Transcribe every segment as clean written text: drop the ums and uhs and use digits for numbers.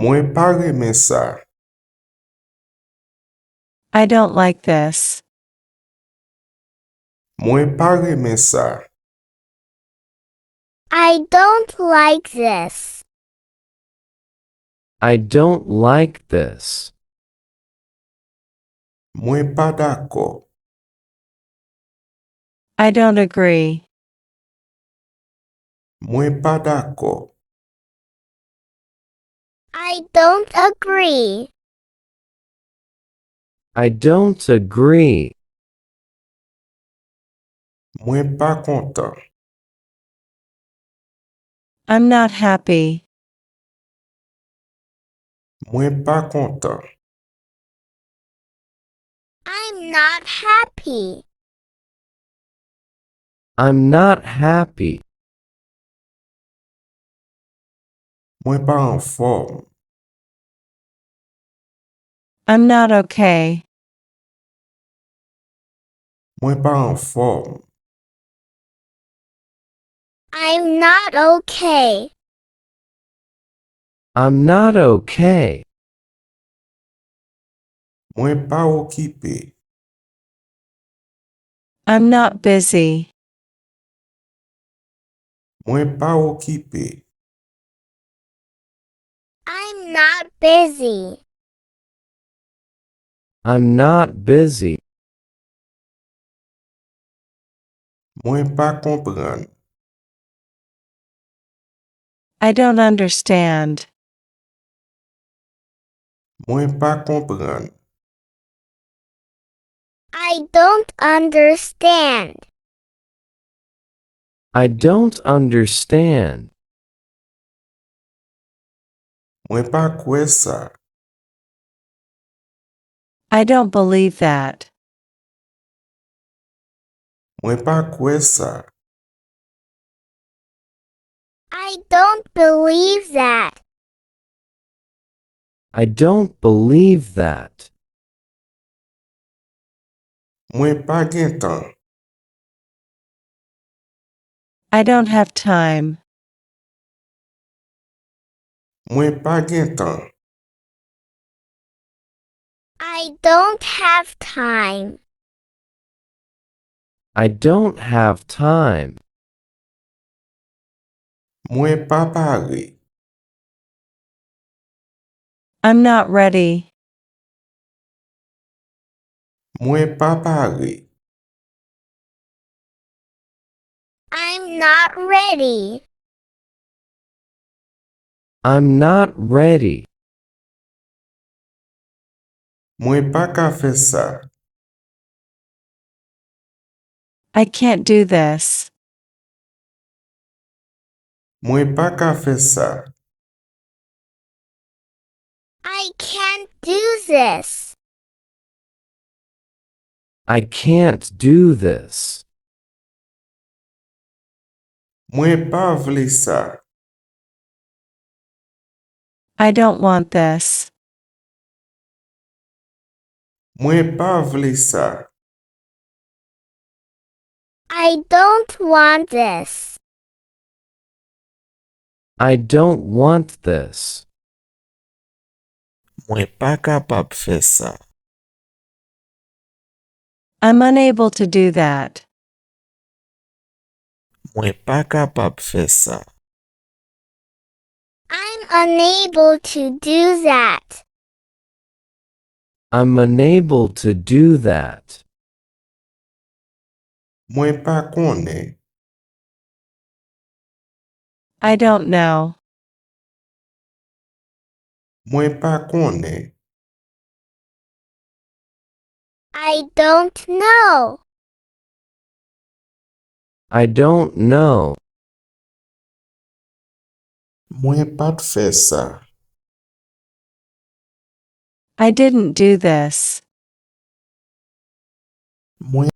Mwen pa reme sa. I don't like this. Mwen pa reme sa. I don't like this. I don't like this. Mwen pa dako. I don't agree. Mwen pa dako. I don't agree. I don't agree. Mwen pa kontan. I'm not happy. Mwen pa kontan. I'm not happy. I'm not happy. Mwen pa an form. I'm not okay. Mwen pa an form. I'm not okay. I'm not okay. Mwen pa okipe. I'm not busy. Mwen pa okipe. I'm not busy. I'm not busy. Mwen pa konprann. I don't understand. Mwen pa konprann. I don't understand. I don't understand. Mwen pa kwe sa. I don't believe that. Mwen pa kwe sa. I don't believe that. I don't believe that. Mwen pa gen tan. I don't have time. Mwen pa gen tan. I don't have time. I don't have time. Mwen pa pare. I'm not ready. Mwen pa pare. I'm not ready. I'm not ready. Mwen pa ka fe sa. I can't do this. Mwen pa ka fe sa. I can't do this. I can't do this. Mwen pa vle sa. I don't want this. Mwen pa vle sa. I don't want this. I don't want this. Mwen pa kapab fe sa. I'm unable to do that. Mwen pa kapab fe sa. I'm unable to do that. I'm unable to do that. Mwen pa konen. I don't know. Mwen pa konen. I don't know. I don't know. Mwen pat fe sa. I didn't do this. Mwen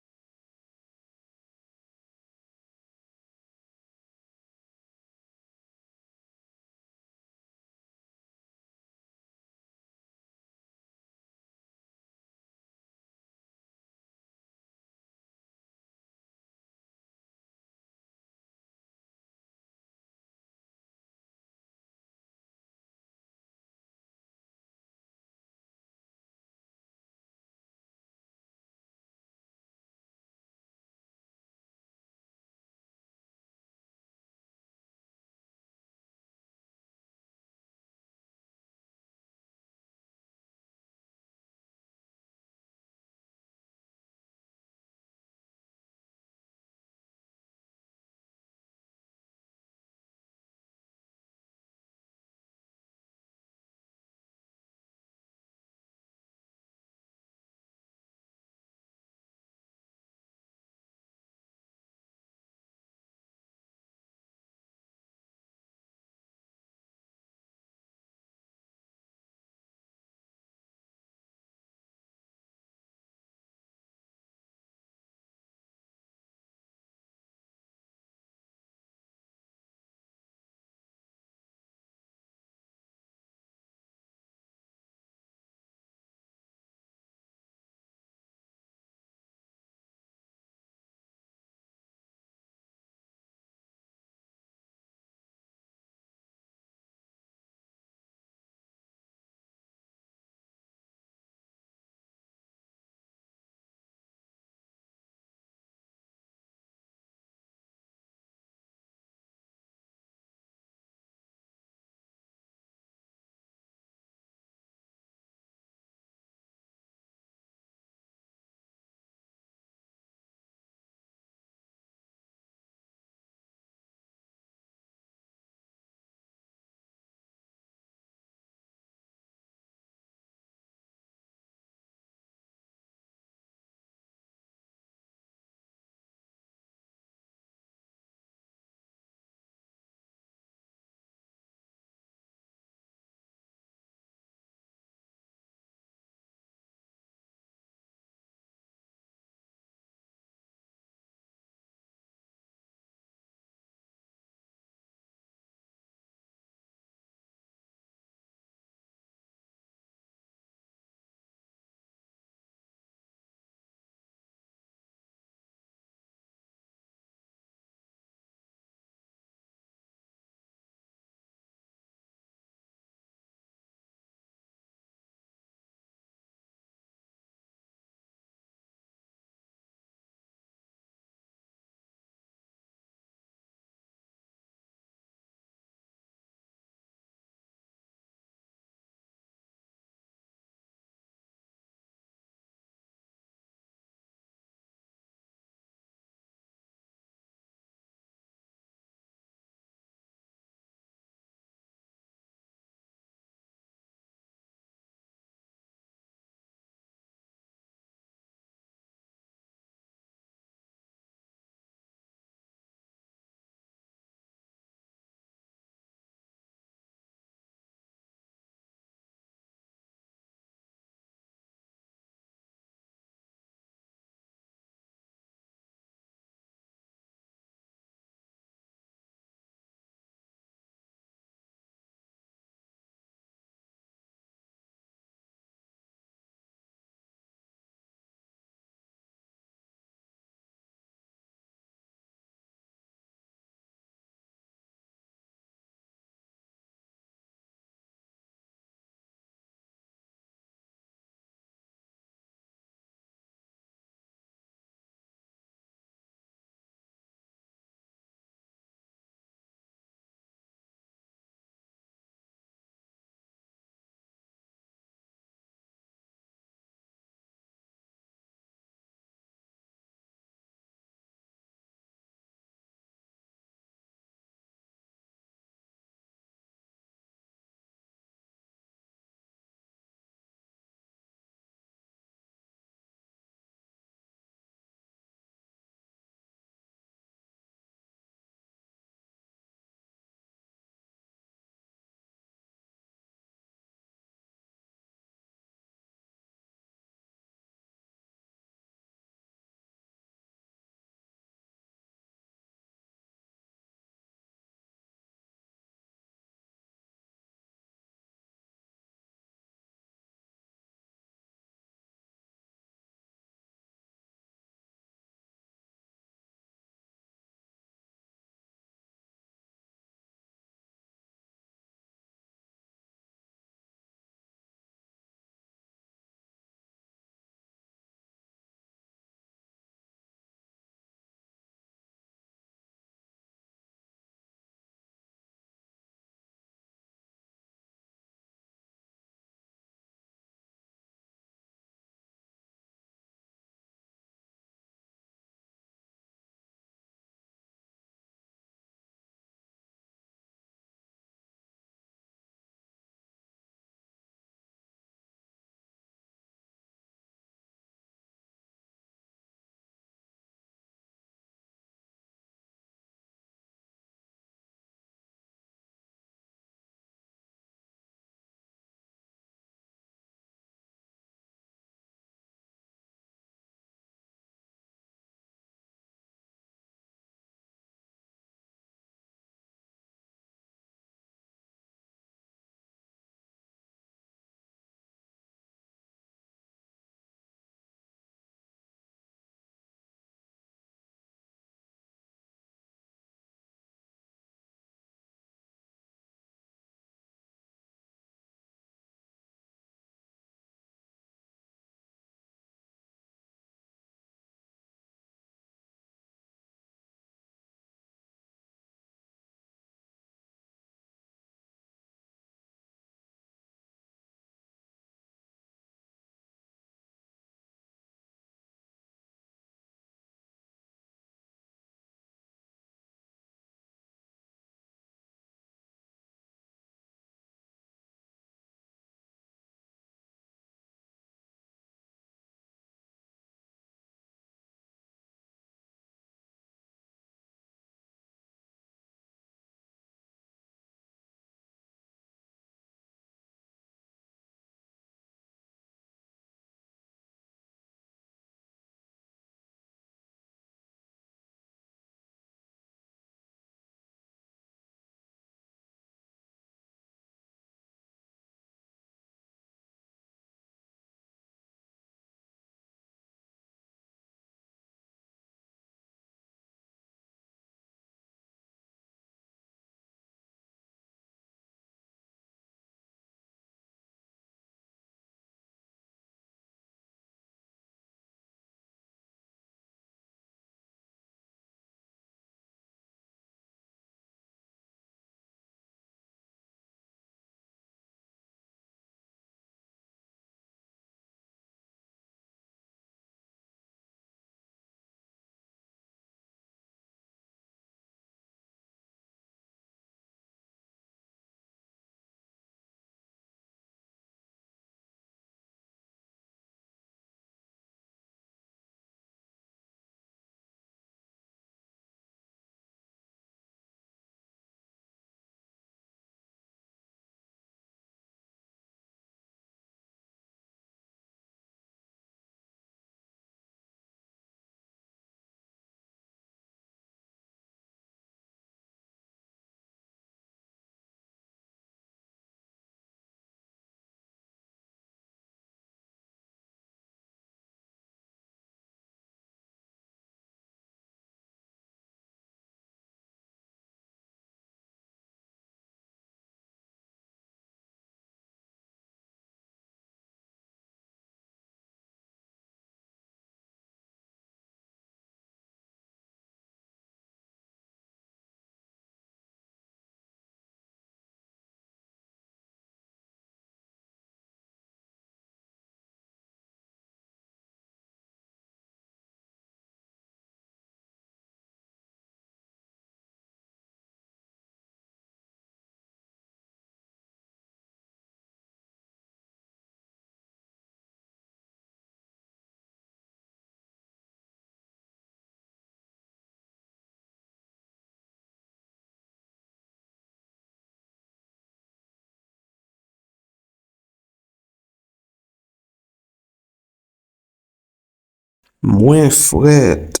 Mwen fret.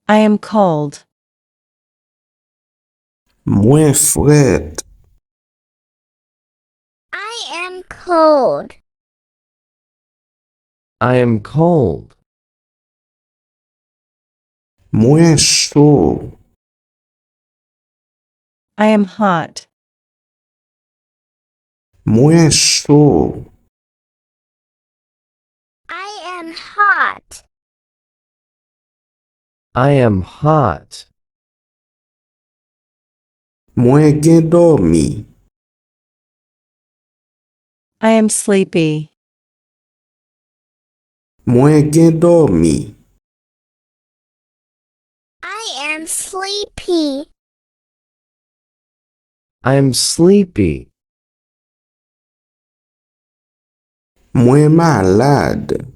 I am cold. Mwen fret. I am cold. I am cold. Mwen chaud. I am hot. Mwen chaud. I am hot. I am hot. Mwen gen dormi. I am sleepy. Mwen gen dormi. I am sleepy. I am sleepy. Mwen malade.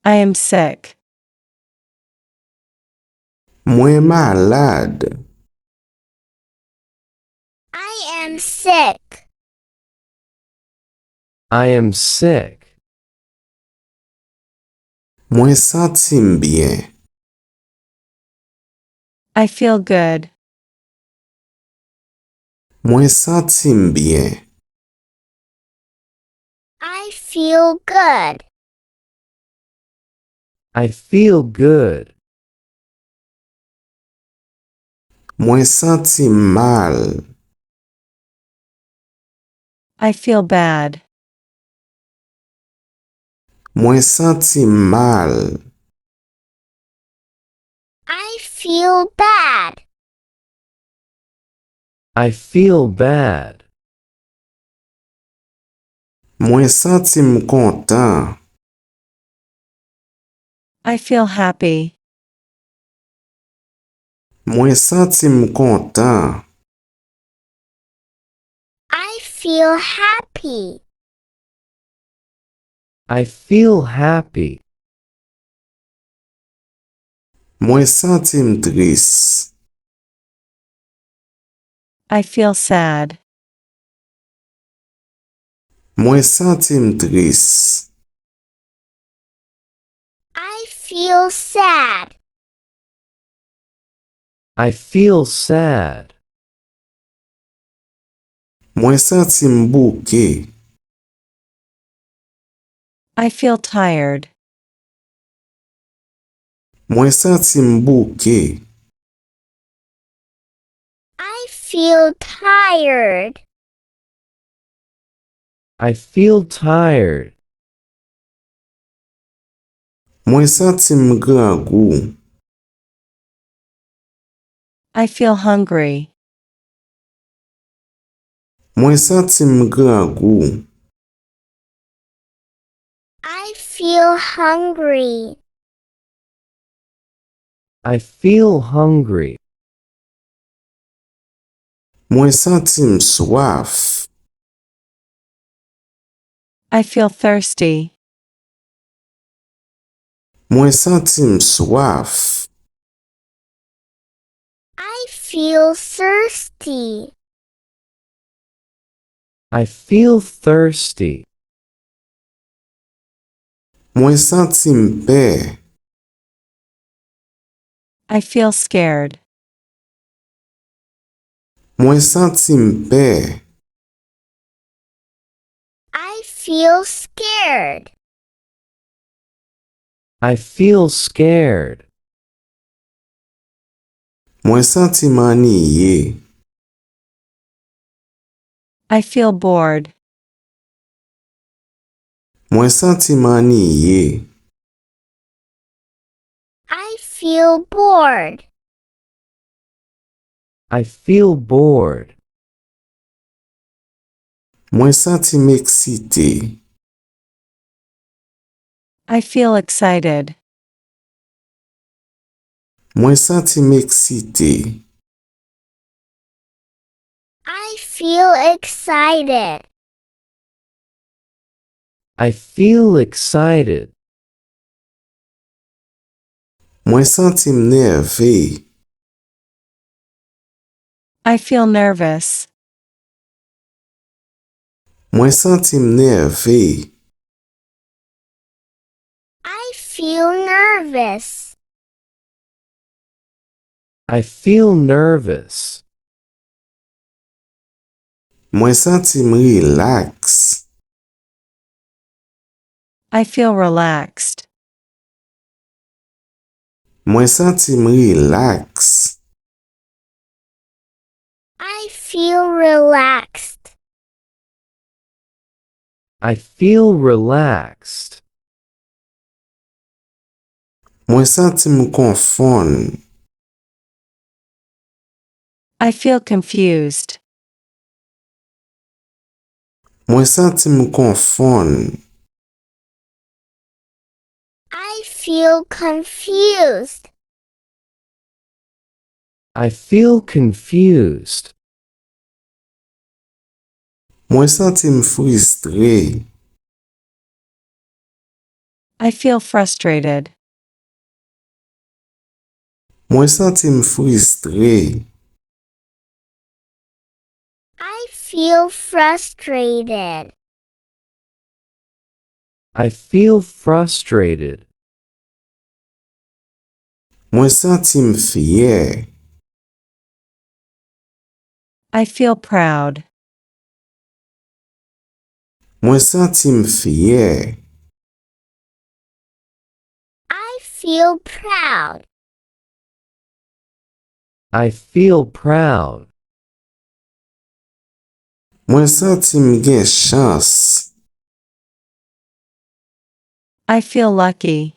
I am sick. Mwen malade. I am sick. I am sick. Mwen sentim bien. I feel good. Mwen sentim bien. I feel good. I feel good. Mwen sentim mal. I feel bad. Mwen sentim mal. I feel bad. I feel bad. Mwen sentim kontan. I feel happy. Mwen sentim kontan. I feel happy. I feel happy. Mwen sentim tris. I feel sad. Mwen sentim tris. I feel sad. I feel sad. Mwen sentim bouke. I feel tired. Mwen sentim bouke. I feel tired. I feel tired. Mwen sentim gran gou. I feel hungry. Mwen sentim gran gou. I feel hungry. I feel hungry. Mwen sentim swaf. I feel thirsty. Mwen sentim swaf. I feel thirsty. I feel thirsty. Mwen sentim pe. I feel scared. Mwen sentim pe. I feel scared. I feel scared. Mwen sentim aniye. I feel bored. Mwen sentim aniye. I feel bored. I feel bored. Mwen sentim eksite. I feel excited. Mwen sentim eksite. I feel excited. I feel excited. Mwen sentim nerve. I feel nervous. Mwen sentim nerve. feel nervous. I feel nervous. Mwen santi m relax. I feel relaxed. Mwen santi m relax. I feel relaxed. I feel relaxed. Mwen santi m konfon. I feel confused. Mwen santi m konfon. I feel confused. I feel confused. Mwen santi m frustre. I feel frustrated. Mwen santi m frustre. I feel frustrated. I feel frustrated. Mwen santi m fier. I feel proud. Mwen santi m fier. I feel proud. I feel proud. Mwen santi m gen chans. I feel lucky.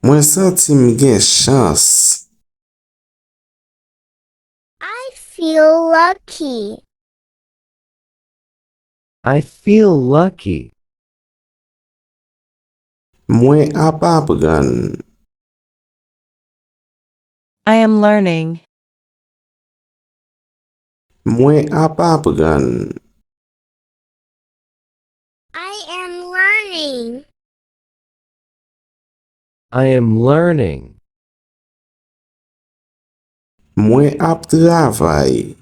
Mwen santi m gen chans. I feel lucky. I feel lucky. Mwen ap aprenn. I am learning. Mwen ap aprenn. I am learning. I am learning. Mwen ap travay.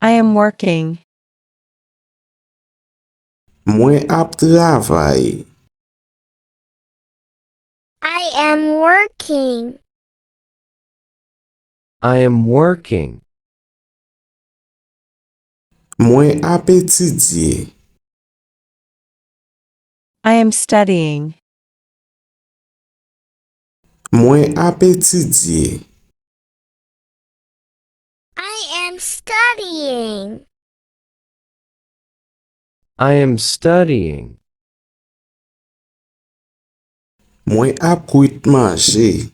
I am working. Mwen ap travay. I am working. I am working. Mwen ap etidye. I am studying. Mwen ap etidye. I am studying. I am studying. Mwen ap kwit manje.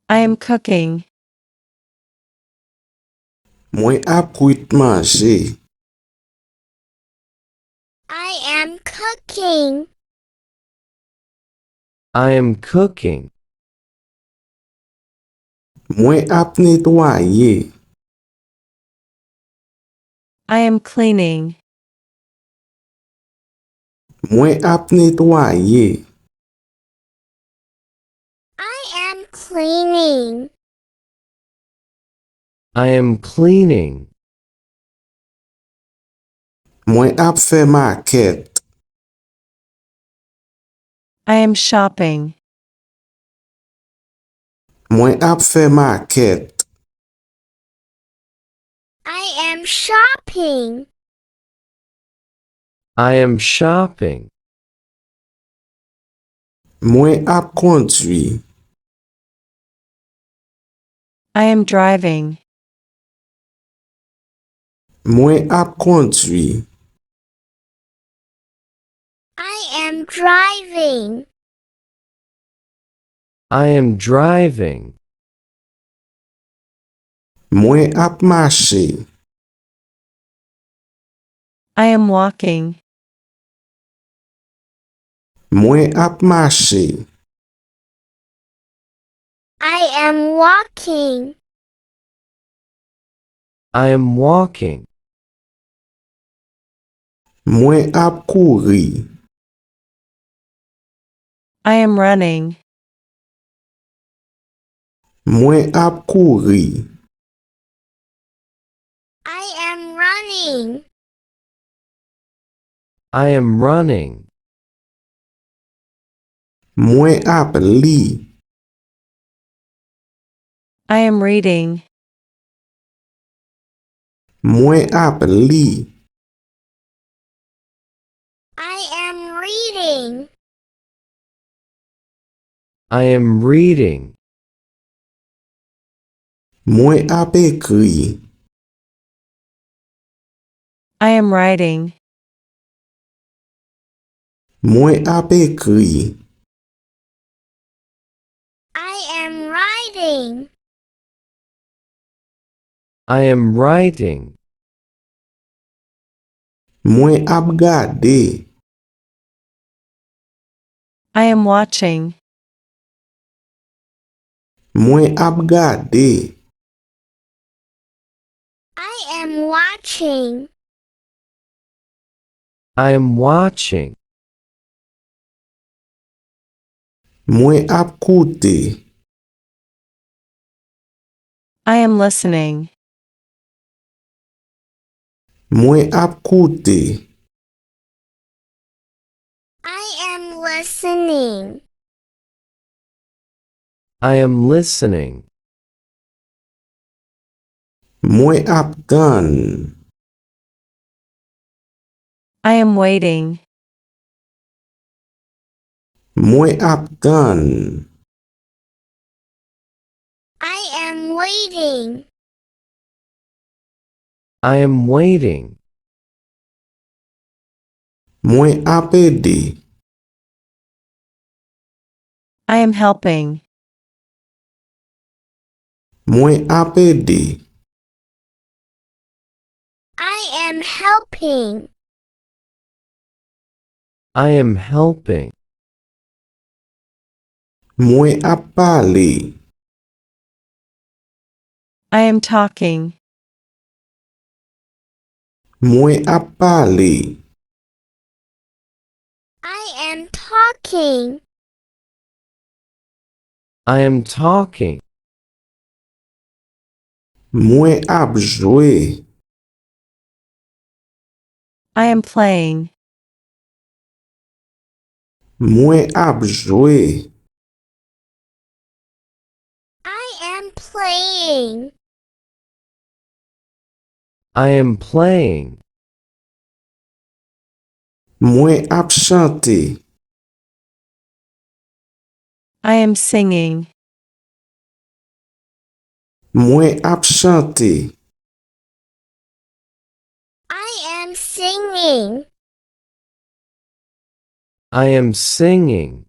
I am cooking. Mwen ap kwit manje. I am cooking. I am cooking. Mwen ap netwaye. I am cleaning. Mwen ap netwaye. I am cleaning. I am cleaning. Mwen ap fe maket. I am shopping. Mwen ap fe maket. I am shopping. I am shopping. Mwen ap kondwi. I am driving. Mwen ap kondwi. I am driving. I am driving. Mwen ap mache. I am walking. Mwen ap mache. I am walking. I am walking. Mwen ap kouri. I am running. Mwen ap kouri. I am running. I am running. Mwen ap li. I am reading. Mwen ap li. I am reading. I am reading. Mwen ap ekri. I am writing. Mwen ap ekri. I am writing. I am writing. Mwen ap gade. I am watching. Mwen ap gade. I am watching. I am watching. Mwen ap koute. I am listening. Mwen ap koute. I am listening. I am listening. Mwen ap tan. I am waiting. Mwen ap tan. I am waiting. I am waiting. Mwen ap ede. I am helping. Mwen ap ede. I am helping. I am helping. Mwen ap pale. I am talking. Mwen ap pale. I am talking. I am talking. Mwen ap jwe. I am playing. Mwen ap jwe. I am playing. I am playing. Mwen ap chante. I am singing. Mwen ap chante. I am singing. I am singing.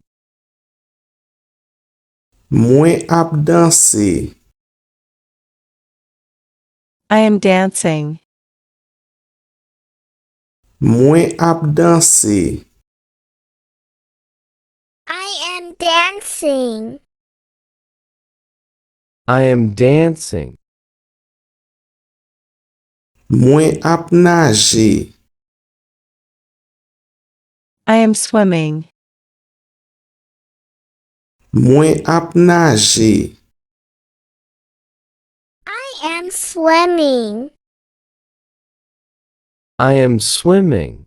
Mwen ap danse. I am dancing. Mwen ap danse. I am dancing. I am dancing. Mwen ap nage. I am swimming. Mwen ap nage. I am swimming. I am swimming.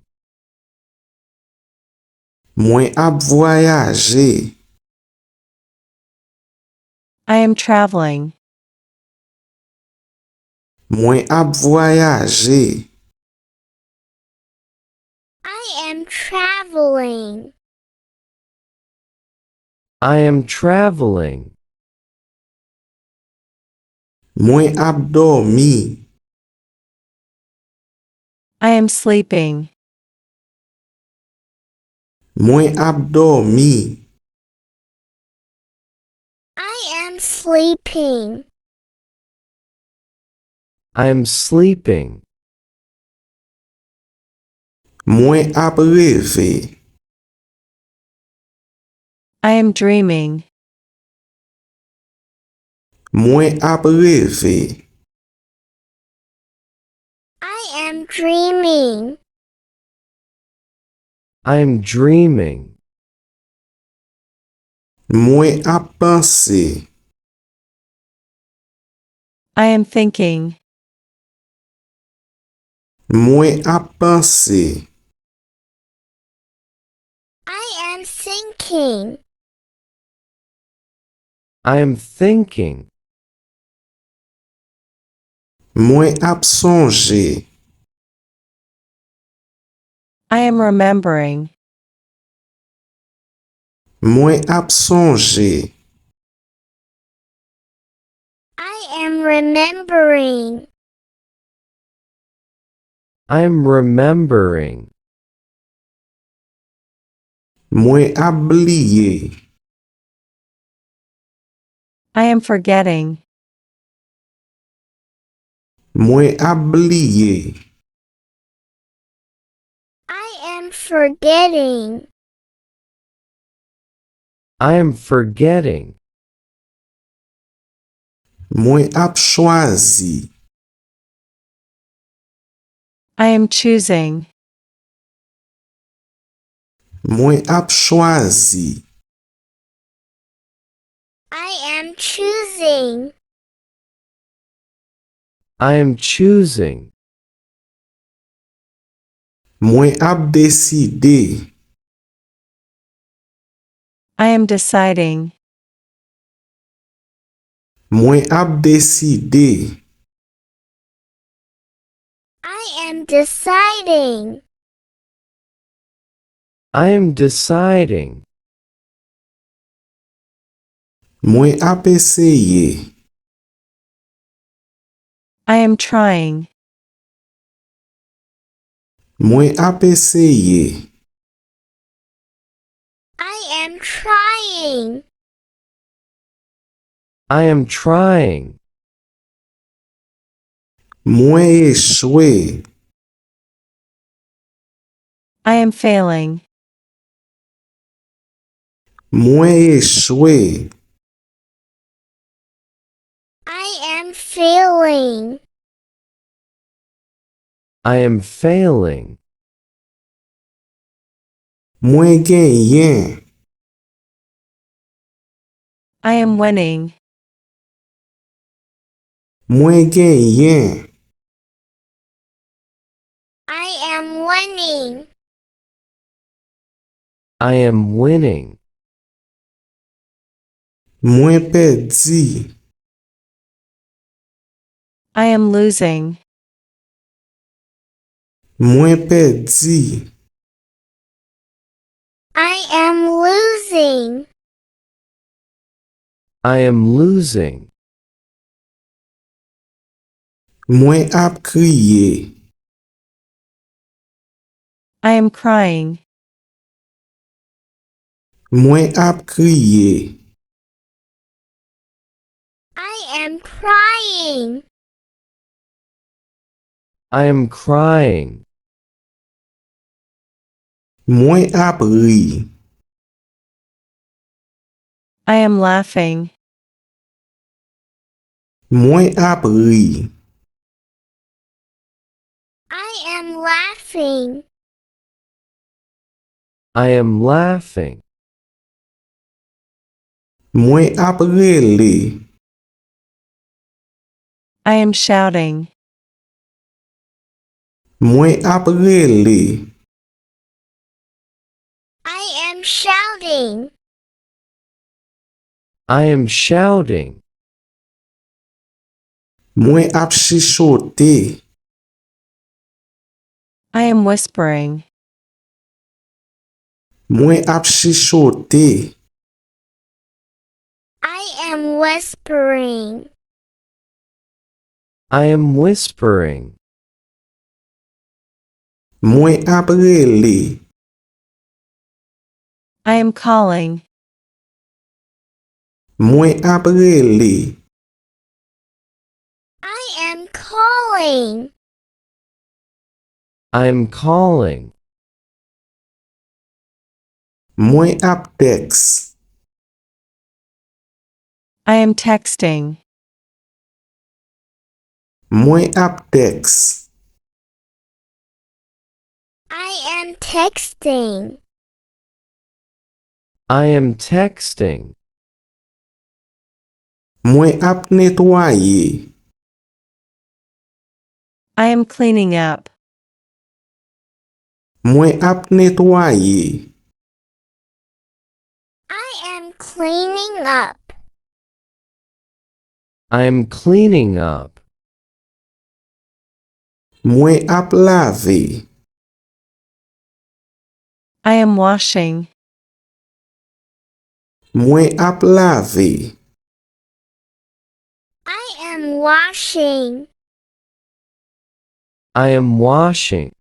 Mwen ap voyaje. I am traveling. Mwen ap voyaje. I am traveling. I am traveling. Mwen ap dormi. I am sleeping. Mwen ap dormi. I am sleeping. I am sleeping. Mwen ap reve. I am dreaming. Mwen ap reve. I am dreaming. I am dreaming. Mwen ap panse. I am thinking. Mwen ap panse. am thinking. I am thinking. Mwen ap sonje. I am remembering. Mwen ap sonje. I am remembering. I am remembering. Mwen ap bliye. I am forgetting. Mwen ap bliye. I am forgetting. I am forgetting. Mwen ap chwazi. I am choosing. Mwen ap chwazi. I am choosing. I am choosing. Mwen ap deside. I am deciding. Mwen ap deside. I am deciding. I am deciding. Mwen ap eseye. I am trying. Mwen ap eseye. I am trying. I am trying. Mwen echwe. I am failing. Mwen echwe. I am failing. I am failing. Mwen genyen. I am winning. Mwen genyen. I am winning. I am winning. Mwen perdi. I am losing. Mwen perdi. I am losing. I am losing. Mwen ap kriye. I am crying. Mwen ap kriye. I am crying. I am crying. Mwen ap ri. I am laughing. Mwen ap ri. I am laughing. I am laughing. Mwen ap rele. I am shouting. Mwen ap rele. I am shouting. I am shouting. Mwen ap chichote. I am whispering. Mwen ap chichote. I am whispering. I am whispering. Mwen ap rele. I am calling. Mwen ap rele. I am calling. I am calling. Mwen ap teks. I am texting. Mwen ap teks. I am texting. I am texting. Mwen ap netwaye. I am cleaning up. Mwen ap netwaye. cleaning up. I am cleaning up. Mwen ap lave. I am washing. Mwen ap lave. I am washing. I am washing.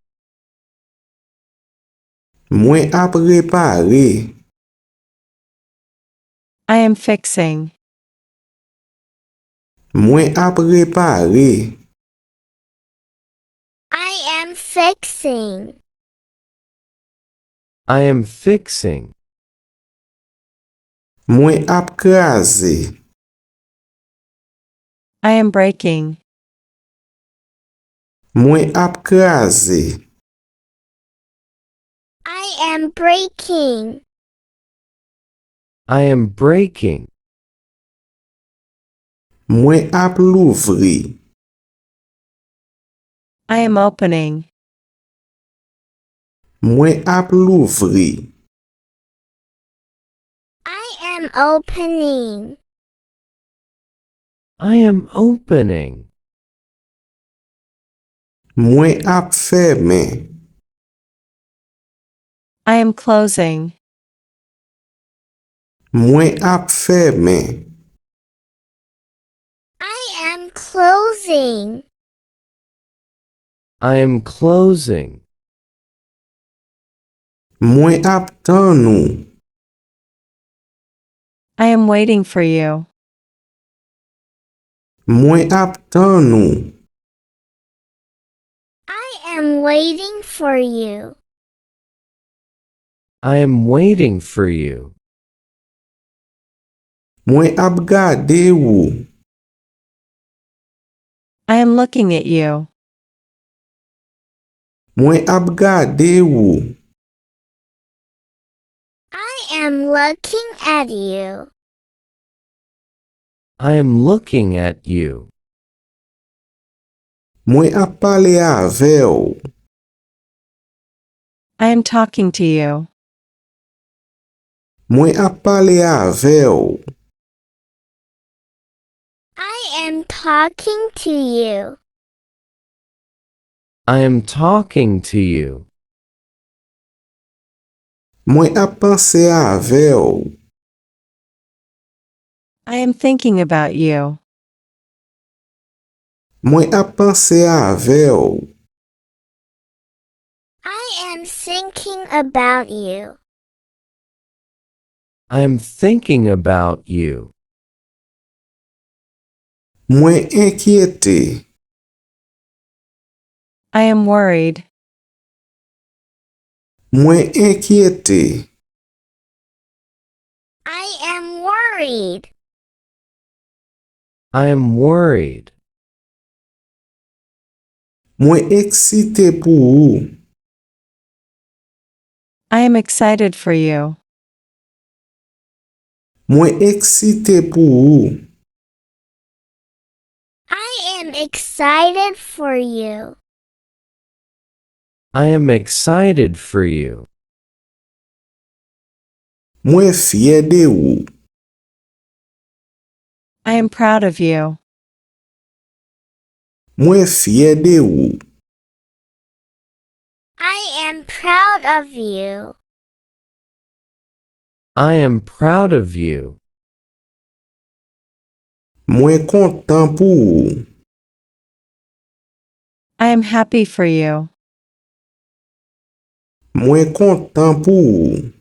Mwen ap repare. I am fixing. Mwen ap repare. I am fixing. I am fixing. Mwen ap kraze. I am breaking. Mwen ap kraze. I am breaking. I am breaking. Mwen ap louvri. I am opening. Mwen ap louvri. I am opening. I am opening. Mwen ap ferme. I am closing. Mwen ap ferme. I am closing. I am closing. Mwen ap tan nou. I am waiting for you. Mwen ap tan nou. I am waiting for you. I am waiting for you. Mwen ap gade ou. I am looking at you. Mwen ap gade ou. I am looking at you. I am looking at you. Mwen ap pale ave ou. I am talking to you. Mwen ap pale ave ou. I am talking to you. I am talking to you. Mwen ap panse ave ou. I am thinking about you. Mwen ap panse ave ou. I am thinking about you. I am thinking about you. Mwen enkyete. I am worried. Mwen enkyete. I am worried. I am worried. Mwen eksite pou ou. I am excited for you. Mwen eksite pou ou. I am excited for you. I am excited for you. Mwen fye de ou. I am proud of you. Mwen fye de ou. I am proud of you. I am proud of you. Mwen kontan pou ou. I am happy for you. Mwen kontan pou ou.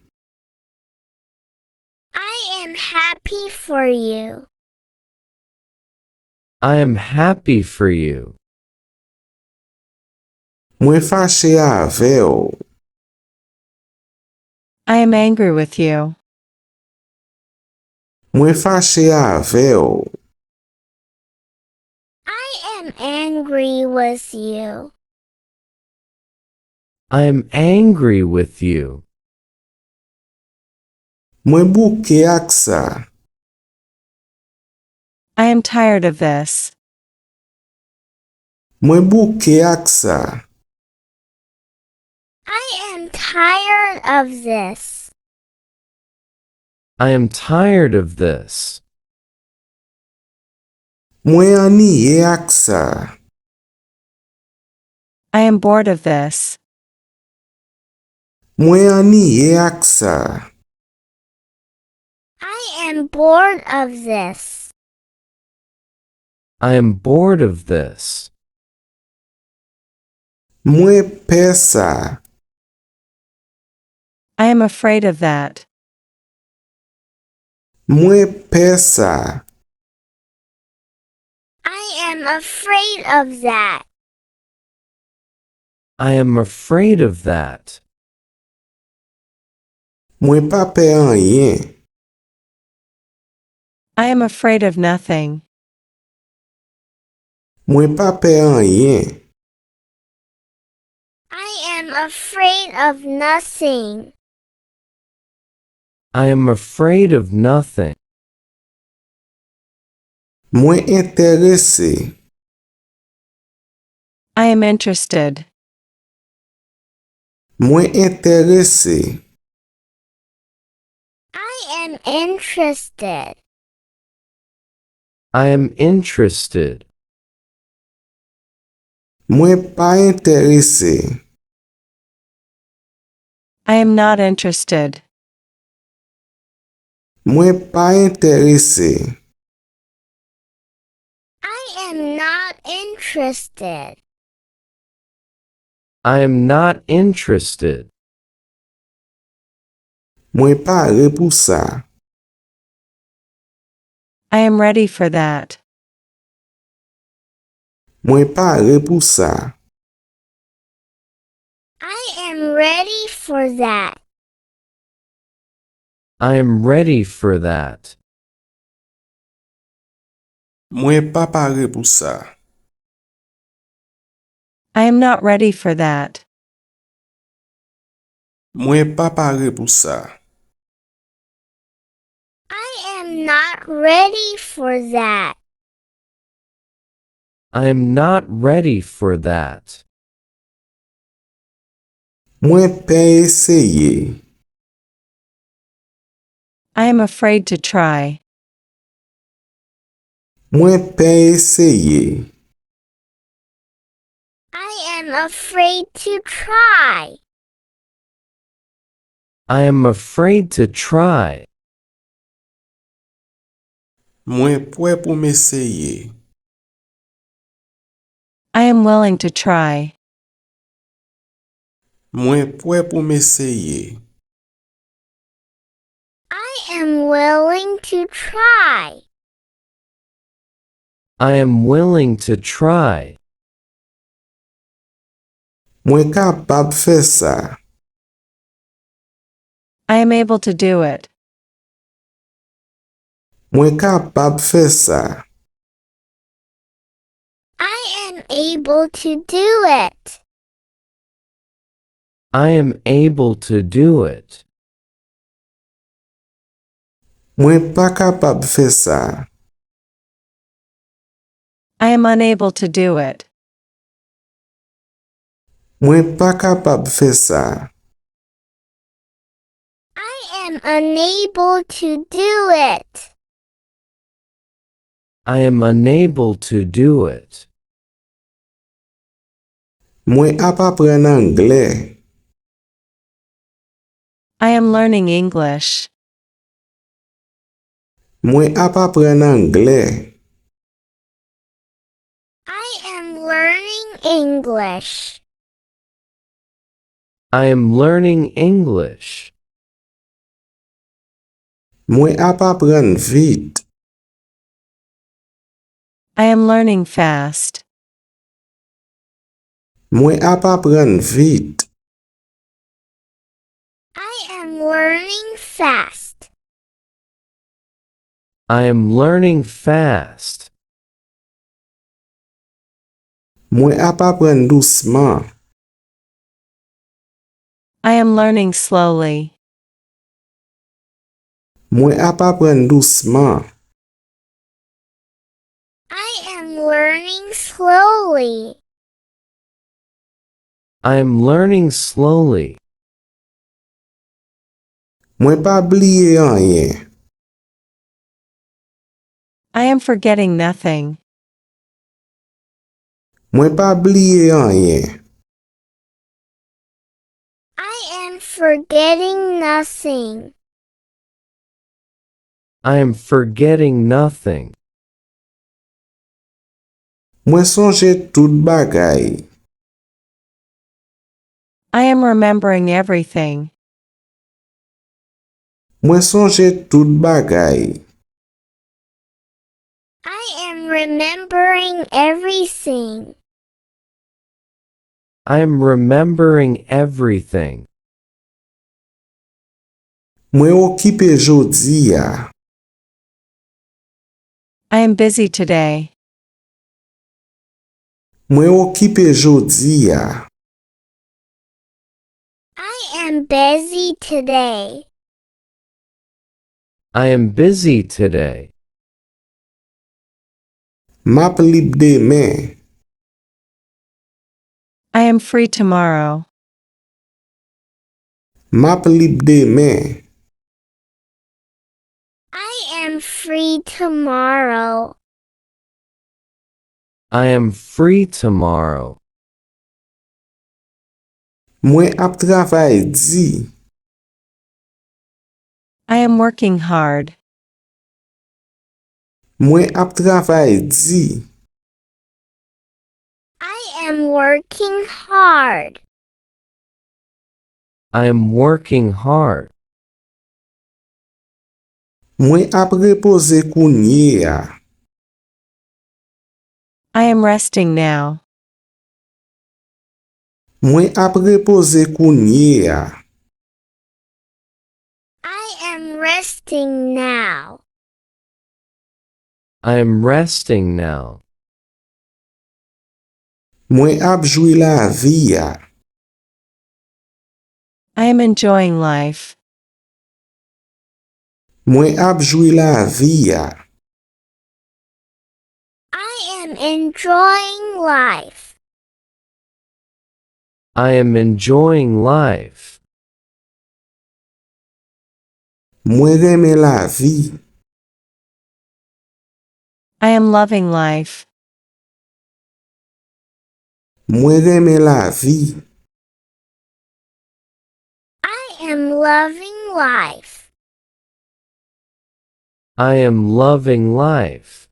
I am happy for you. I am happy for you. Mwen fache ave ou. I am angry with you. Mwen fache ave ou. I am angry with you. I am angry with you. Mwen bouke ak sa. I am tired of this. Mwen bouke ak sa. I am tired of this. I am tired of this. Mwen aniye ak sa. I am bored of this. Mwen aniye ak sa. I am bored of this. I am bored of this. Mwen pe sa. I am afraid of that. Mwen pe sa. I am afraid of that. I am afraid of that. Mwen pa pe anyen. I am afraid of nothing. Mwen pa pe anyen. I am afraid of nothing. I am afraid of nothing. Mwen interese. I am interested. Mwen interese. I am interested. I am interested. Mwen pa interese. I am not interested. Mwen pa interese. I am not interested. I am not interested. Mwen pa re pou sa. I am ready for that. Mwen pa re pou sa. I am ready for that. I am ready for that. Mwen pa pare pou sa. I am not ready for that. Mwen pa pare pou sa. I am not ready for that. I am not ready for that. Mwen pe eseye. I am afraid to try. Mwen pe eseye. I am afraid to try. I am afraid to try. Mwen pwe pou m'eseye. I am willing to try. Mwen pwe pou m'eseye. I am willing to try. I am willing to try. Mwen kapab fe sa. I am able to do it. Mwen kapab fe sa. I am able to do it. I am able to do it. Mwen pa kapab fe sa. I am unable to do it. Mwen pa kapab fe sa. I am unable to do it. I am unable to do it. Mwen ap apren Anglè. I am learning English. Mwen ap apren Anglè. I am learning English. I am learning English. Mwen ap apren vit. I am learning fast. Mwen ap apren vit. I am learning fast. I am learning fast. Mwen ap apren douceman. I am learning slowly. Mwen ap apren douceman. I am learning slowly. I am learning slowly. Mwen pa bliye anyen. I am forgetting nothing. Mwen pa bliye anyen. I am forgetting nothing. I am forgetting nothing. Mwen sonje tout bagay. I am remembering everything. Mwen sonje tout bagay. I am remembering everything. I am remembering everything. Mwen okipe jodi ya. I am busy today. Mwen okipe jodi ya. I am busy today. I am busy today. Map lib demen. I am free tomorrow. Map lib demen. I am free tomorrow. I am free tomorrow. Mwen ap travay di. I am working hard. Mwen ap travay di. I am working hard. I am working hard. Mwen ap repose kounye ya. I am resting now. Mwen ap repose kounye ya. I am resting now. I am resting now. Mwen ap jwi lavi ya. I am enjoying life. Mwen ap jwi lavi ya. I am enjoying life. I am enjoying life. Mwen reme lavi. I am loving life. Mwen reme lavi. I am loving life. I am loving life.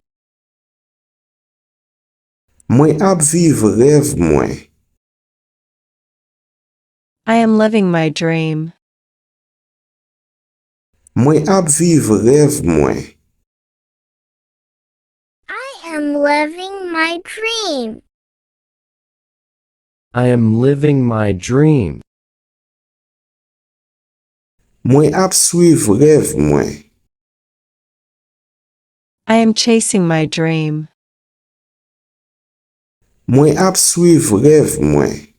Mwen ap viv rev mwen. I am living my dream. Mwen ap viv rev mwen. I am living my dream. I am living my dream. Mwen ap suiv rev mwen. I am chasing my dream. Mwen ap suiv rev mwen.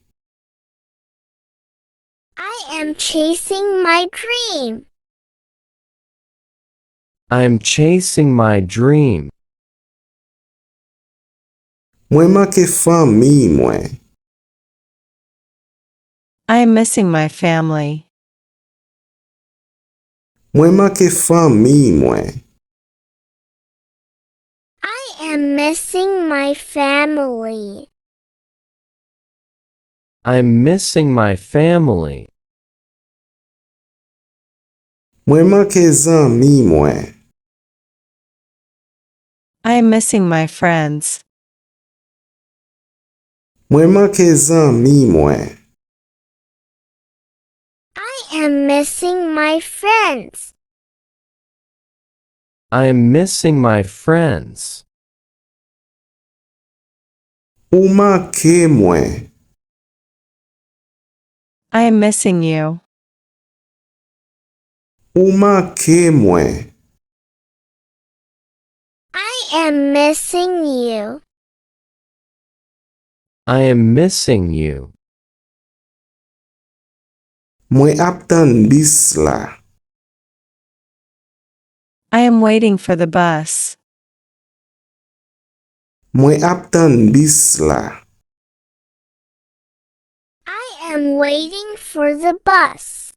I am chasing my dream. I am chasing my dream. Mwen manke fami mwen. I am missing my family. Mwen manke fami mwen. I am missing my family. I am missing my family. Mwen manke zanmi mwen. I am missing my friends. Mwen manke zanmi mwen. I am missing my friends. I am missing my friends. Ou manke mwen. I am missing you. Ou manke mwen. I am missing you. I am missing you. Mwen ap tan bis la. I am waiting for the bus. Mwen ap tan bis la. I am waiting for the bus.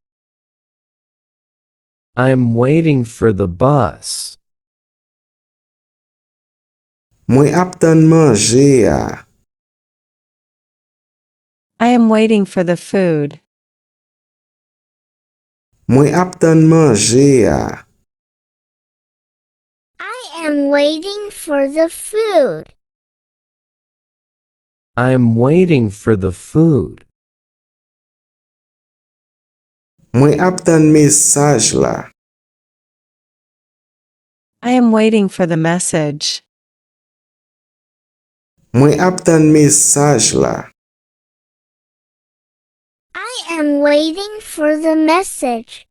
I am waiting for the bus. Mwen ap tan manje ya. I am waiting for the food. Mwen ap tan manje ya. I am waiting for the food. I am waiting for the food. Mwen ap tan mesaj la. I am waiting for the message. Mwen ap tan mesaj la. I am waiting for the message.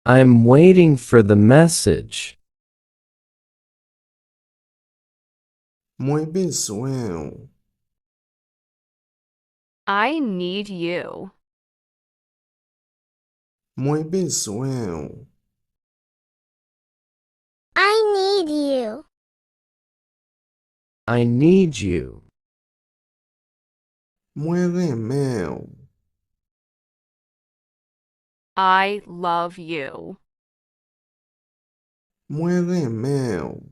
I am waiting for the message. Mwen bezwen ou. I need you. Mwen bezwen ou. I need you. I need you. Mwen remen ou. I love you. Mwen remen ou.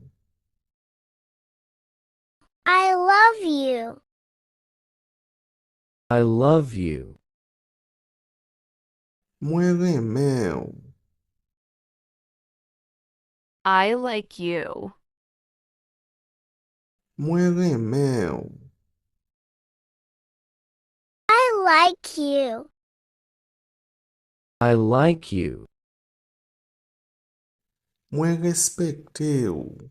I love you. I love you. Mwen remen ou. I like you. Mwen remen ou. I like you. I like you. Mwen respekte ou.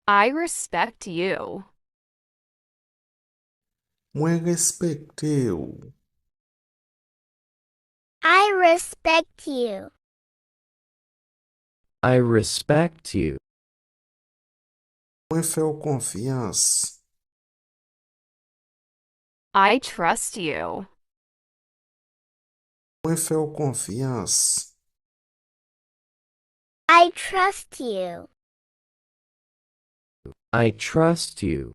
I respect you. Mwen respekte ou. I respect you. I respect you. Mwen fè ou konfyans. I trust you. Mwen fè ou konfyans. I trust you. I trust you.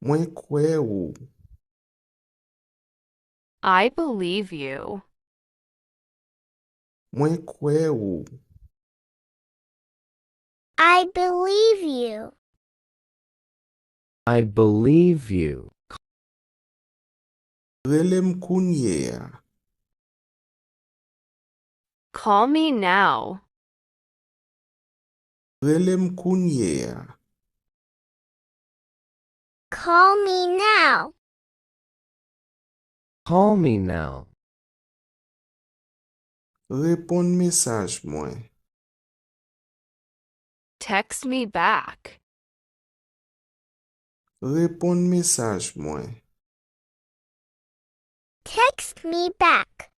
Mwen kwe ou. I believe you. Mwen kwe ou. I believe you. I believe you. Relem kounye ya. Call me now. Relem kounye ya. Call me now. Call me now. Repon mesaj mwen. Text me back. Repon mesaj mwen. Text me back.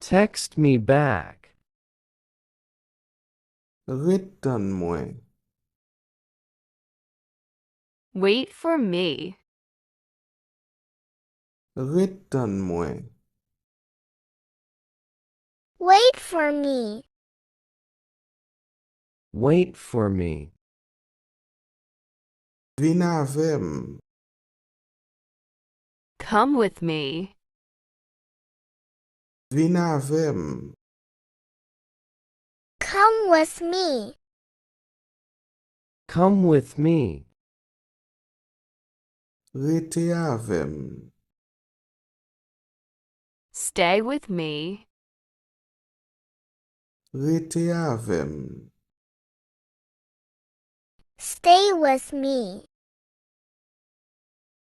Text me back. Retan mwen. Wait for me. Retan mwen. Wait for me. Wait for me. Vin avem. Come with me. Vin avem. Come with me. Come with me. Rete avem. Stay with me. Rete avem. Stay with me.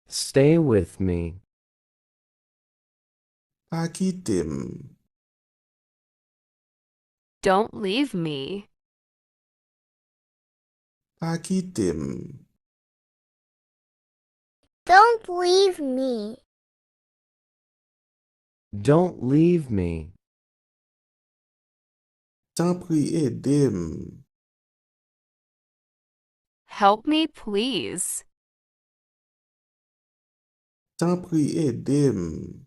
Stay with me. Pa kitem. Don't leave me. Pa kitem. Don't leave me. Don't leave me. Tan pri edem. Help me, please. Tan pri edem.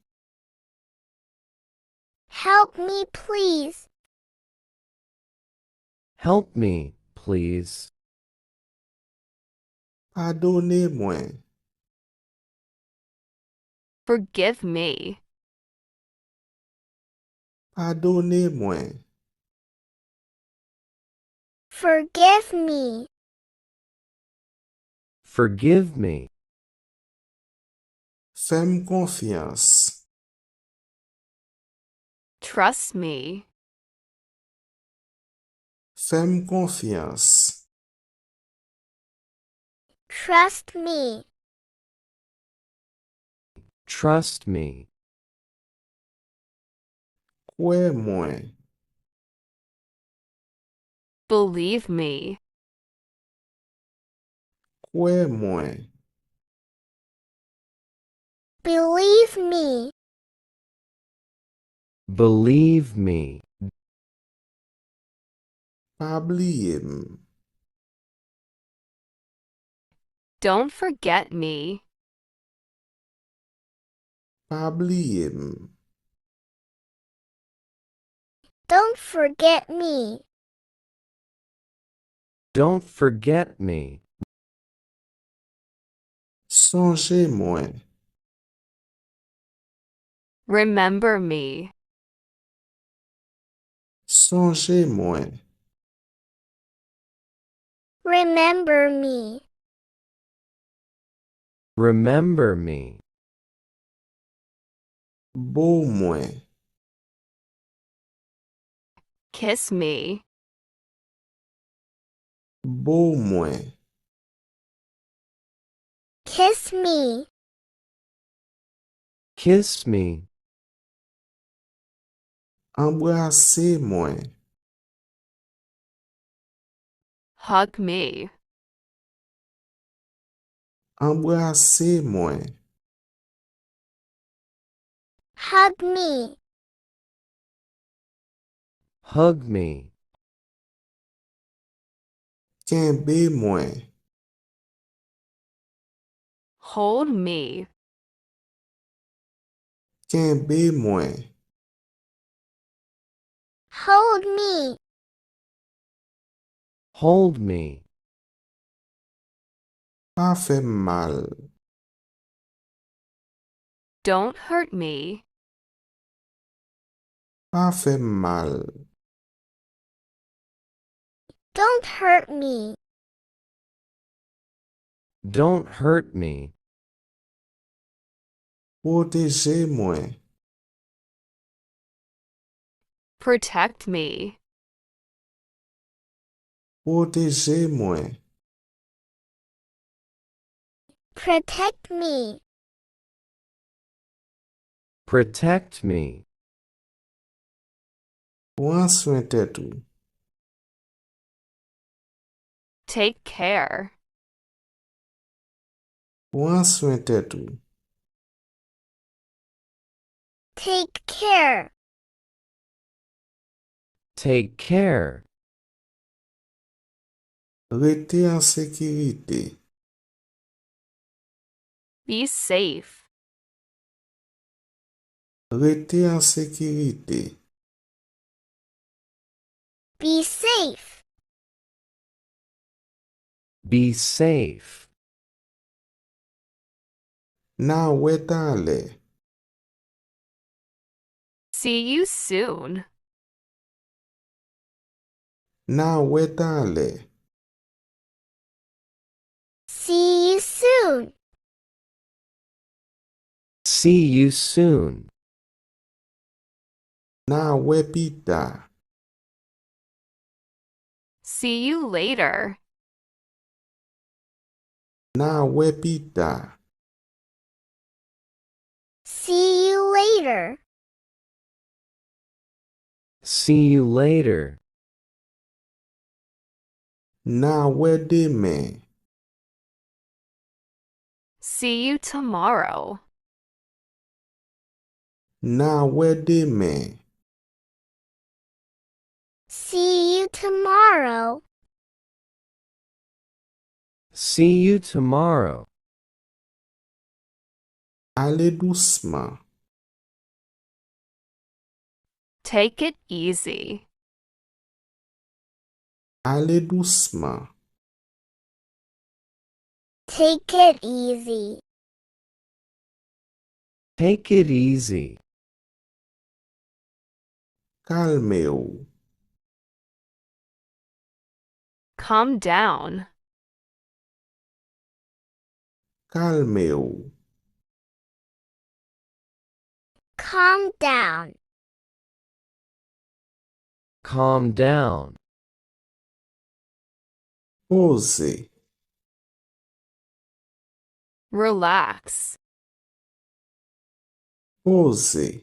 Help me, please. Help me, please. Padone mwen. Forgive me. Padone mwen. Forgive me. Forgive me. Fais-moi confiance. Trust me. Fais-moi confiance. Trust me. Trust me. Crois-moi. Believe me. Crois-moi. Believe me. Believe me. Pas oublier. Don't forget me. Pas oublier. Don't forget me. Don't forget me. Songez-moi. Remember me. Songez-moi. Remember me. Remember me. Beau-moi. Kiss me. Beau-moi. Kiss me. Kiss me. Embrassez-moi. Hug me. Embrassez-moi. Hug me. Hug me. Kembe-moi. Hold me. Kembe-moi. Hold me. Hold me. Pas fait mal. Don't hurt me. Pas fait mal. Don't hurt me. Don't hurt me. Protégez-moi. Protect me. Protégez-moi. Protect me. Protect me. Prends soin de tout. Take care. Prends soin de tout. Take care. Take care. Restez en sécurité. Be safe. Restez en sécurité. Be safe. Be safe. Na ouè t'allez. See you soon. Na ouè t'allez. See you soon. See you soon. Na ouè pita. See you later. Na ouè pita. See you later. See you later. Na ouè demè. See you tomorrow. Na ouè demè. See you tomorrow. See you tomorrow. Allez doucement. Take it easy. Allez doucement. Take it easy. Take it easy. Calmez-vous. Calm down. Calme ou. Calm down. Calm down. Pose. Relax. Pose.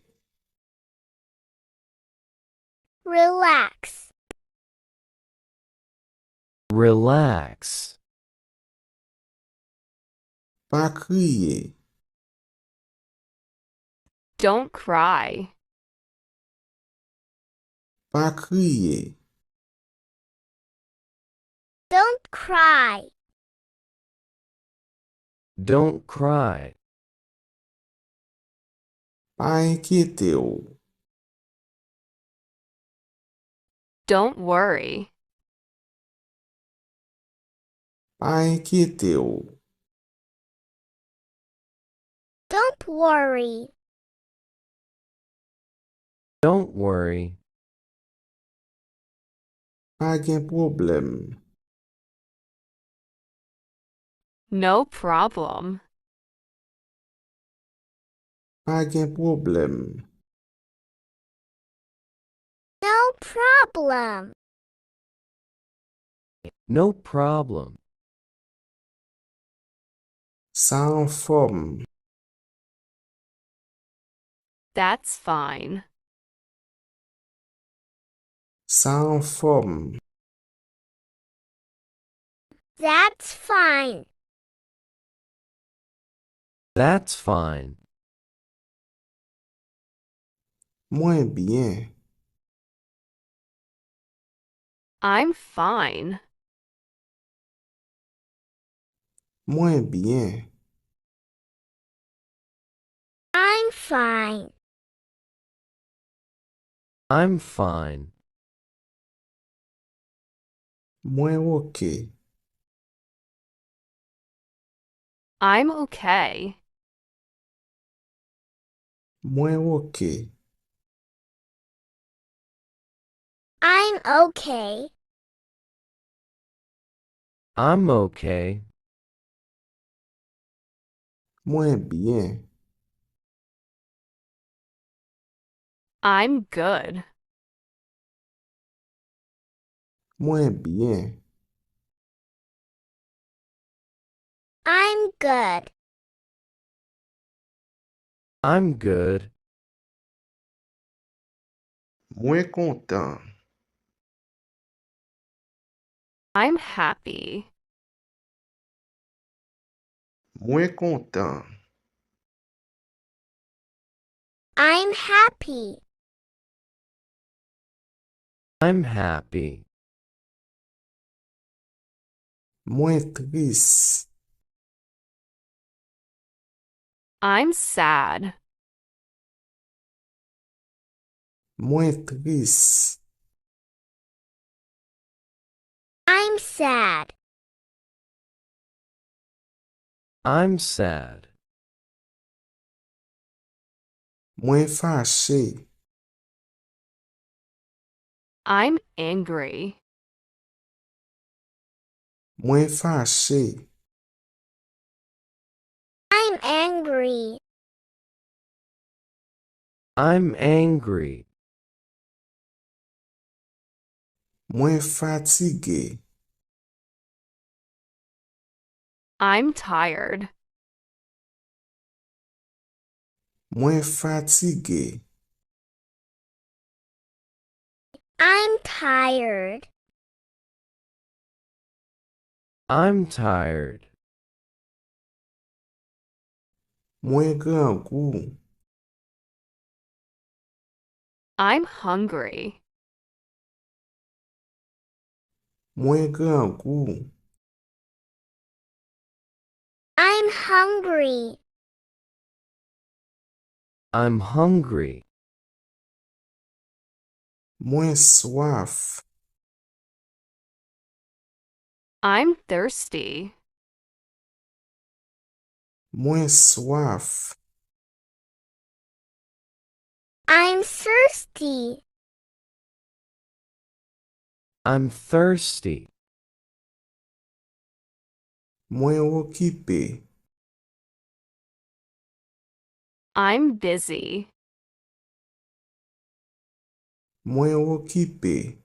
Relax. Relax. Pa kriye. Don't cry. Pa kriye. Don't cry. Don't cry. Pa enkyete ou. Don't worry. Pa enkyete ou. Don't worry. Don't worry. Pa gen problem. No problem. Pa gen problem. No problem. No problem. Sa en forme. That's fine. Sa en forme. That's fine. That's fine. Mwen bien. I'm fine. Mwen bien. I'm fine. I'm fine. Mwen ok. I'm okay. Mwen ok. I'm okay. I'm okay. Mwen bien. I'm good. Mwen bien. I'm good. I'm good. Mwen kontan. I'm happy. Mwen kontan. I'm happy. I'm happy. Mwen tris. I'm sad. Mwen tris. I'm sad. I'm sad. Mwen fache. I'm angry. Mwen fache. I'm angry. I'm angry. Mwen fatige. I'm tired. Mwen fatige. I'm tired. I'm tired. Mwen gran gou. I'm hungry. Mwen gran gou. I'm hungry. I'm hungry. Mwen swaf. I'm thirsty. Mwen swaf. I'm thirsty. I'm thirsty. Mwen okipe. I'm busy. Mwen okipe.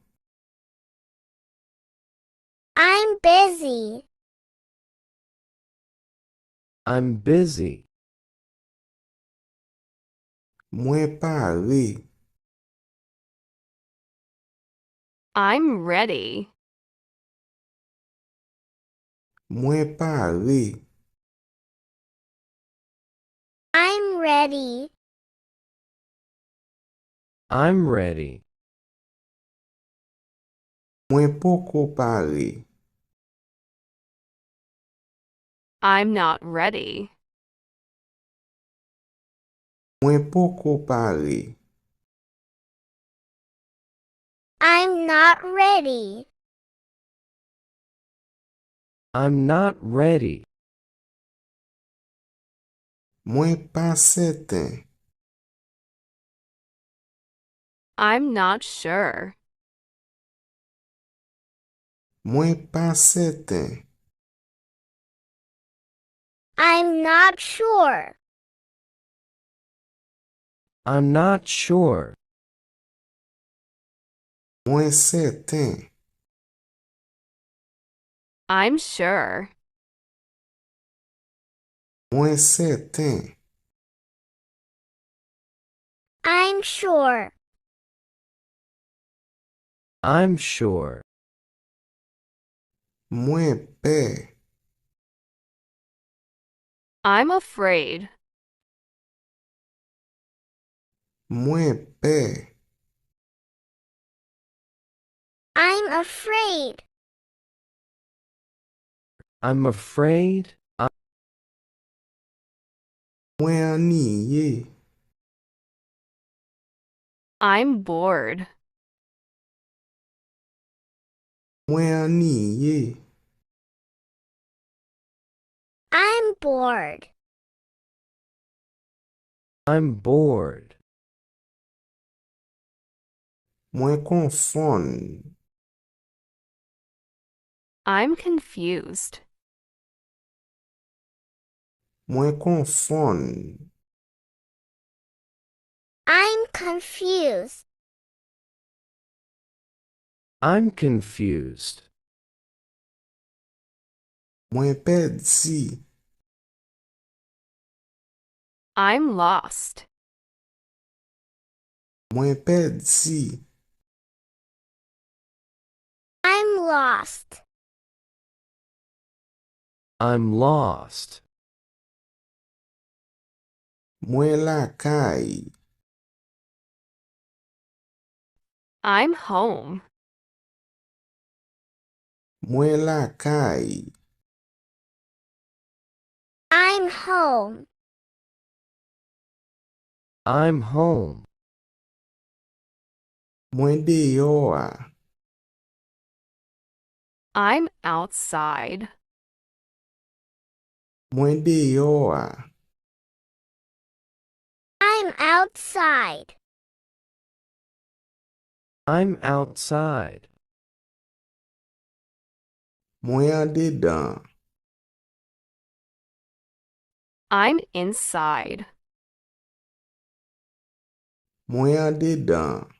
I'm busy. I'm busy. Mwen pare. I'm ready. Mwen pare. I'm ready. I'm ready. Mwen poko pare. I'm not ready. Mwen poko pare. I'm not ready. I'm not ready. Mwen pa seten. I'm not sure. Mwen pa seten. I'm not sure. I'm not sure. Mwen seten. I'm sure. Mwen seten. I'm sure. I'm sure. Mwen pe. I'm afraid. Mwen pe. I'm afraid. I'm afraid. Mwen aniye. I'm bored. Mwen aniye. I'm bored. I'm bored. Mwen konfon. I'm confused. Mwen konfon. I'm confused. I'm confused. Mwen pedi. I'm lost. Mwen pedi. I'm lost. I'm lost. Mwen lakay. I'm home. Mwen lakay. I'm home. I'm home. Mwen deyo a. I'm outside. Mwen deyo a. I'm outside. I'm outside. Mwen an dedan. I'm inside. Mwen an dedan.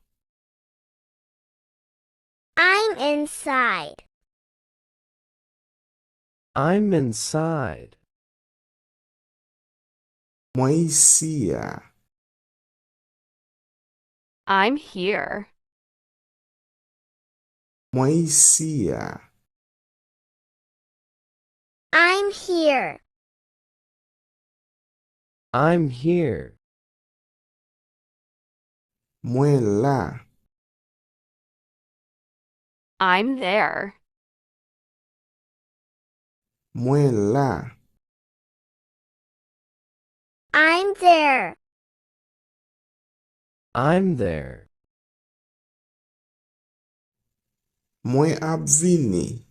I'm inside. I'm inside. Mwen isi a. I'm here. Mwen isi a. I'm here. I'm here. Mwen la. I'm there. Mwen la. I'm there. I'm there. Mwen ap vini.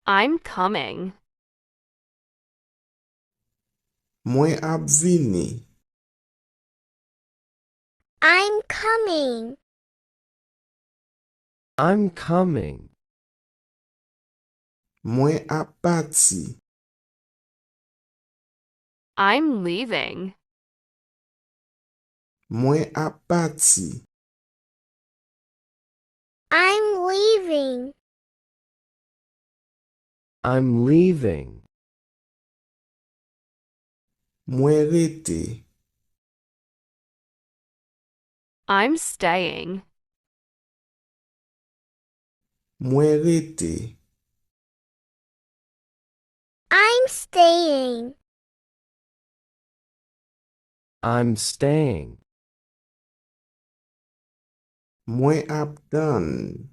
I'm coming. Mwen ap vini. I'm coming. I'm coming. Mwen ap pati. I'm leaving. Mwen ap pati. I'm leaving. I'm leaving. Mwen rete. I'm staying. Mwen rete. I'm staying. I'm staying. Mwen ap dan.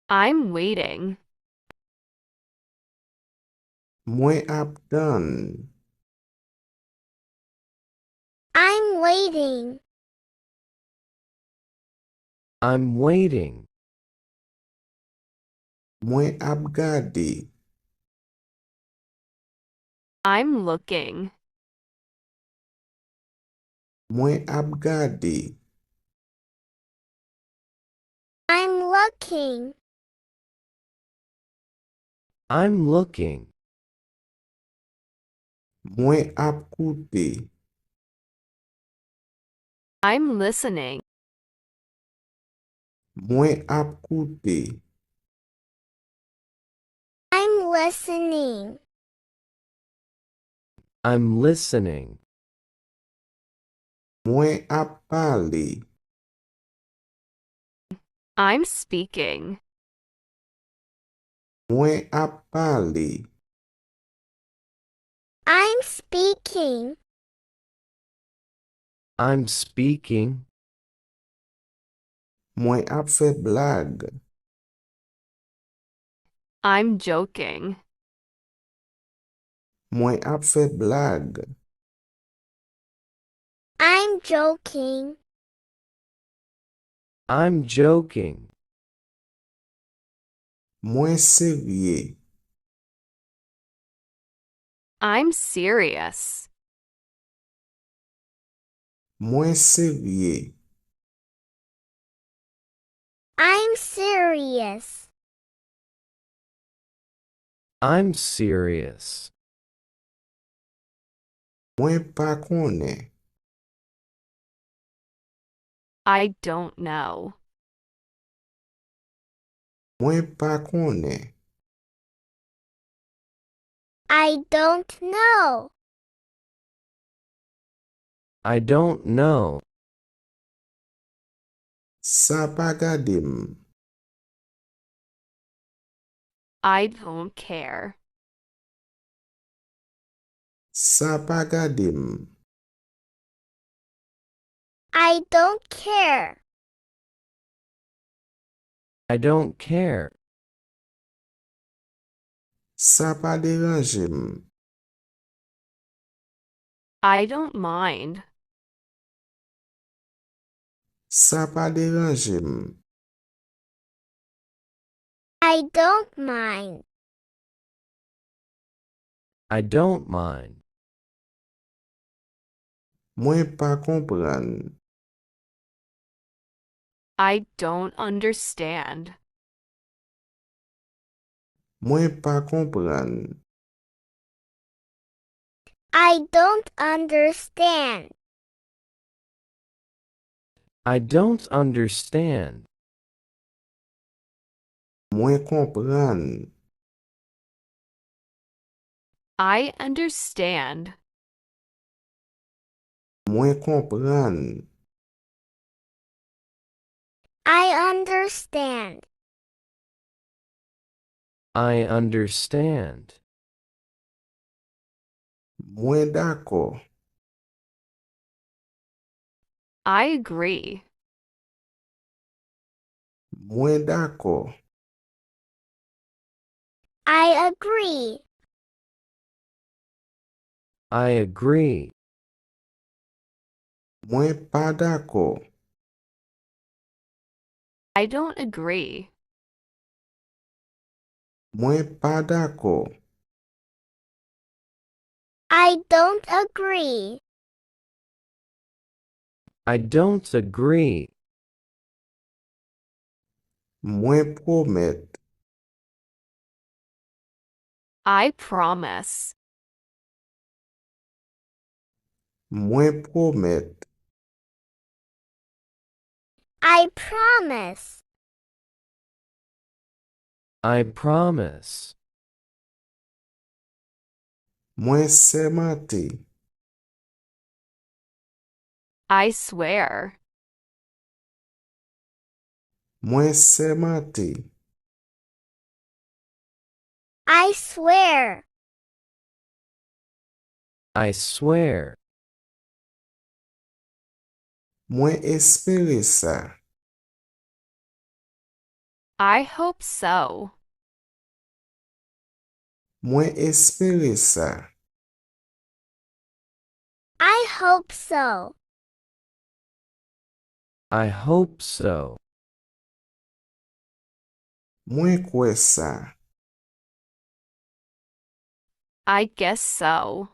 I'm waiting. Mwen ap dan. I'm waiting. I'm waiting. Mwen ap gade. I'm looking. Mwen ap gade. I'm looking. I'm looking. Mwen ap koute. I'm listening. Mwen ap koute. I'm listening. I'm listening. Mwen ap pale. I'm speaking. Mwen ap pale. I'm speaking. I'm speaking. Mwen ap fe blag. I'm joking. Mwen ap fe blag. I'm joking. I'm joking. Mwen serye. I'm serious. Mwen serye. I'm serious. I'm serious. Mwen pa kone. I don't know. Mwen pa kone. I don't know. I don't know. Sa pa gadem. I don't care. Sa pa gadem. I don't care. I don't care. Sa pa deranjem. I don't mind. Sa pa deranjem. I don't mind. I don't mind. Mwen pa konprann. I don't understand. Mwen pa konprann. I don't understand. I don't understand. Mwen konprann. I understand. Mwen konprann. I understand. I understand. Mwen dako. I agree. Mwen dako. I agree. I agree. Mwen pa dako. I don't agree. Mwen pa dako. I don't agree. I don't agree. Mwen promet. I promise. Mwen promet. I promise. I promise. Mwen semante. I swear. Mwen semante. I swear. I swear. Mwen espere sa. I hope so. Mwen espere sa. I hope so. I hope so. Mwen kwe sa. I guess so.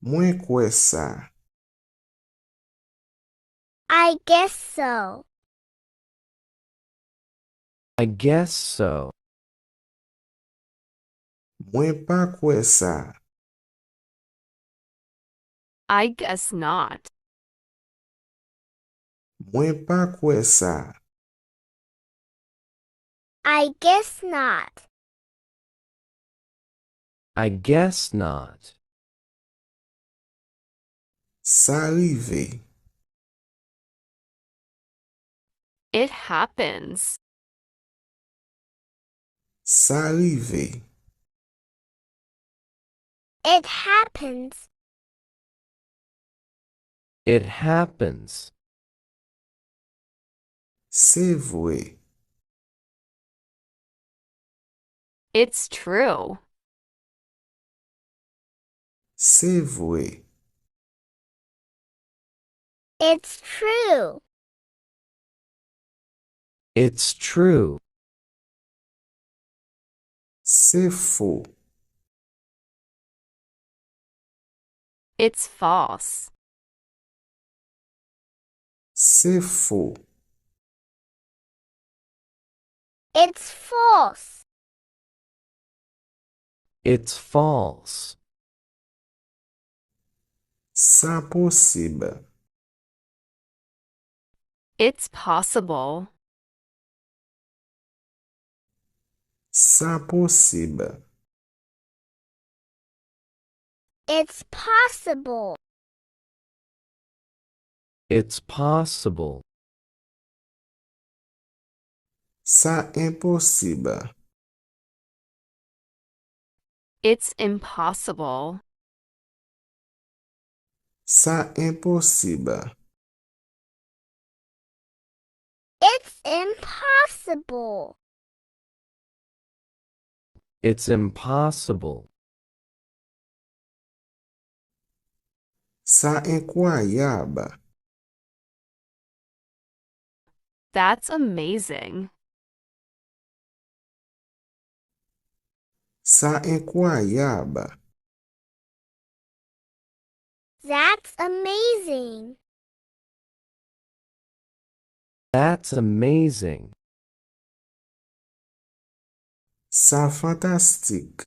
Mwen kwe sa. I guess so. I guess so. Mwen pa kwe sa. I guess not. Mwen pa kwe sa. I guess not. I guess not. Sa rive. It happens. Sa rive. It happens. It happens. Se vwe. It's true. Se vwe. It's true. It's true. Se fo. It's false. Se fo. It's false. It's false. Sa posib. It's possible. Sa posib. It's possible. It's possible. Sa imposib. It's impossible. Sa imposib. It's impossible. It's impossible. Sa inkwayab. That's amazing. Sa inkwayab. That's amazing. That's amazing. Sa fantastik.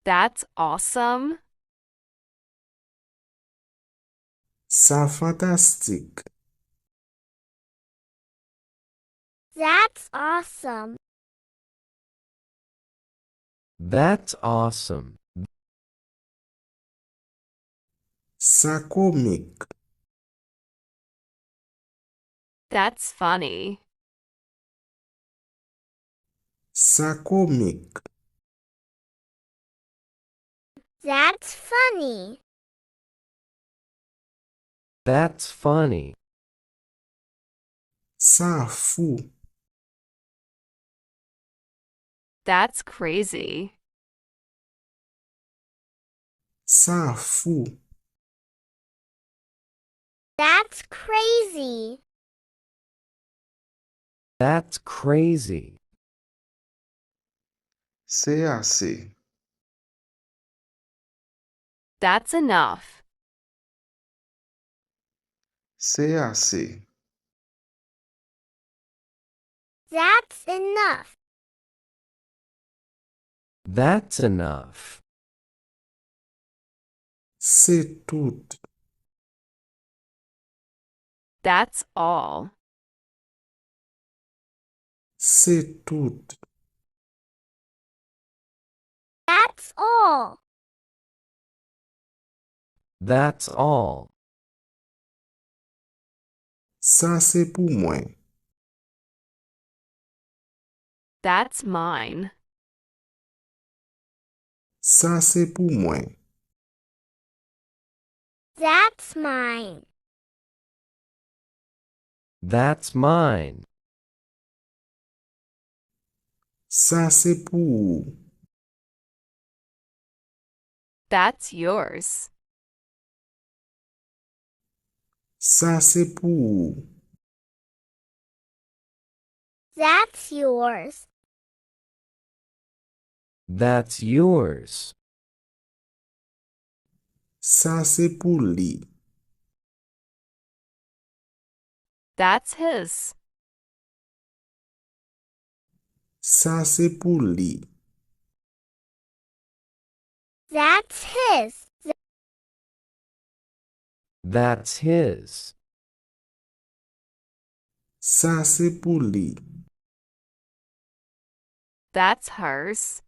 That's awesome. Sa fantastik. That's awesome. That's awesome. Sa komik. That's funny. Sa komik. That's funny. That's funny. Sa fou. That's crazy. Sa fou. That's crazy. That's crazy. Se ase. That's enough. Se ase. That's enough. That's enough. C'est tout. That's all. C'est tout. That's all. That's all. Ça c'est pour moi. That's mine. Ça c'est pour moi. That's mine. That's mine. Ça c'est pour. That's yours. Ça c'est pour. That's yours. That's yours. Ça c'est pour lui. That's his. Ça c'est pour lui. That's his. That's his. Ça c'est pour lui. That's hers.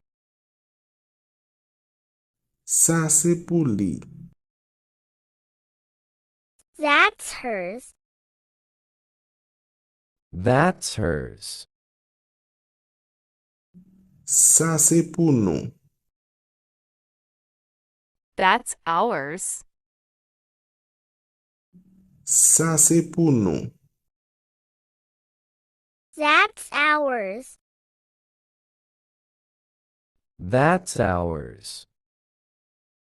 Ça c'est pour lui. That's hers. That's hers. Ça c'est pour nous. That's ours. Ça c'est pour nous. That's ours. That's ours.